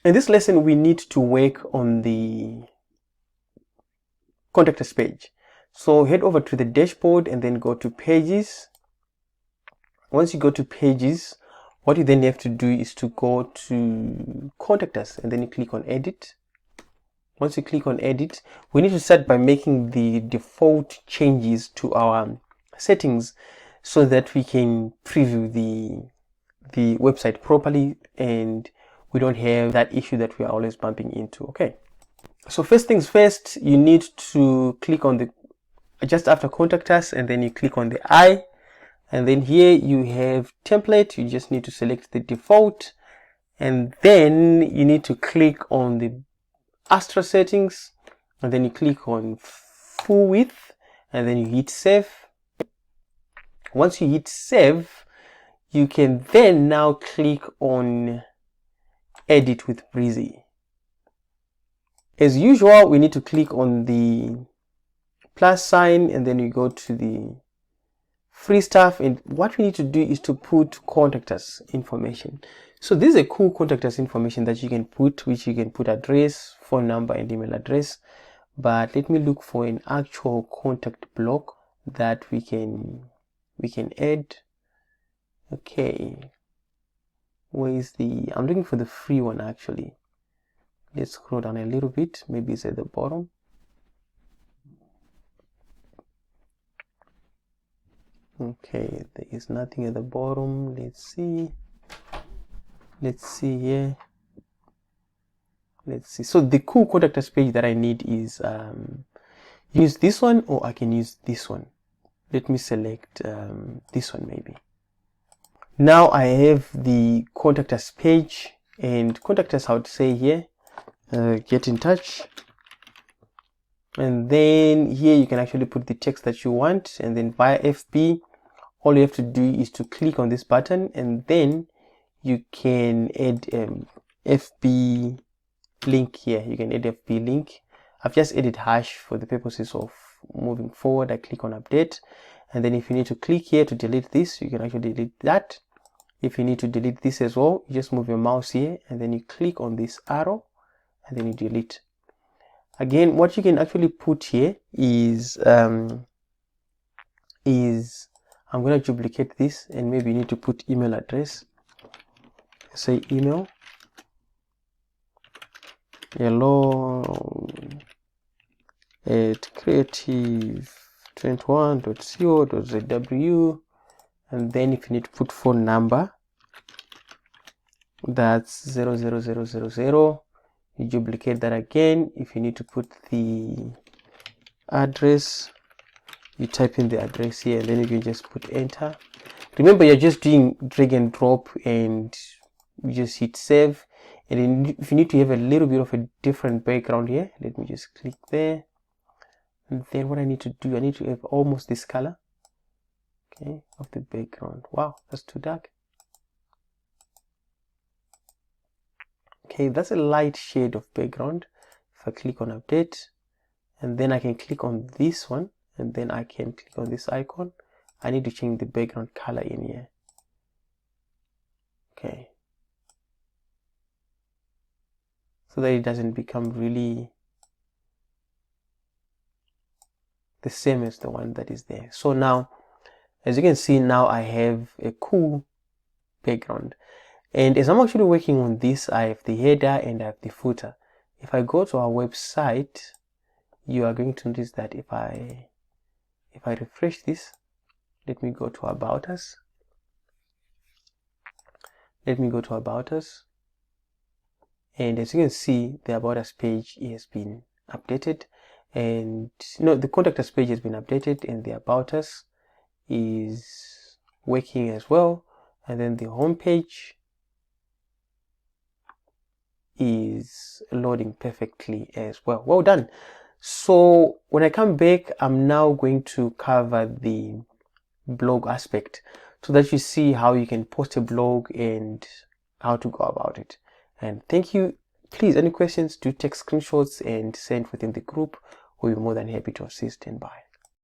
In this lesson, we need to work on the contact us page. So head over to the dashboard and then go to pages. Once you go to pages, what you then have to do is to go to contact us and then you click on edit. Once you click on edit, we need to start by making the default changes to our settings so that we can preview the website properly and we don't have that issue that we are always bumping into. Okay, so first things first, you need to click on the just after contact us and then you click on the I, and then here you have template. You just need to select the default and then you need to click on the Astra settings and then you click on full width and then you hit save. Once you hit save, you can then now click on edit with Breezy. As usual, we need to click on the plus sign and then you go to the free stuff, and what we need to do is to put contact us information. So this is a cool contact us information that you can put, which you can put address, phone number and email address. But let me look for an actual contact block that we can add. Okay, where is the, I'm looking for the free one actually. Let's scroll down a little bit, maybe it's at the bottom. Okay, there is nothing at the bottom. Let's see here. Let's see. So the cool contact us page that I need is use this one, or I can use this one. Let me select this one maybe. Now I have the contact us page, and contact us, I would say here, get in touch. And then here you can actually put the text that you want, and then via FB, all you have to do is to click on this button and then you can add FB link here. You can add FB link. I've just added hash for the purposes of moving forward. I click on update, and then if you need to click here to delete this, you can actually delete that. If you need to delete this as well, you just move your mouse here and then you click on this arrow and then you delete. Again, what you can actually put here is I'm going to duplicate this, and maybe you need to put email address. Say email hello at creative21.co.zw, and then if you need to put phone number, that's 00000. You duplicate that again. If you need to put the address, you type in the address here and then you can just put enter. Remember, you're just doing drag and drop and you just hit save. And then if you need to have a little bit of a different background here, let me just click there. And then what I need to do, I need to have almost this color, okay, of the background. Wow, that's too dark. Okay, that's a light shade of background. If I click on update, and then I can click on this one, and then I can click on this icon. I need to change the background color in here. Okay, so that it doesn't become really the same as the one that is there. So now, as you can see, now I have a cool background. And as I'm actually working on this, I have the header and I have the footer. If I go to our website, you are going to notice that if I refresh this, let me go to about us. Let me go to about us. And as you can see, the about us page has been updated, and the contact us page has been updated, and the about us is working as well. And then the home page is loading perfectly as well. Well done. So when I come back, I'm now going to cover the blog aspect so that you see how you can post a blog and how to go about it. And thank you. Please, any questions, do take screenshots and send within the group. We'll be more than happy to assist, and bye.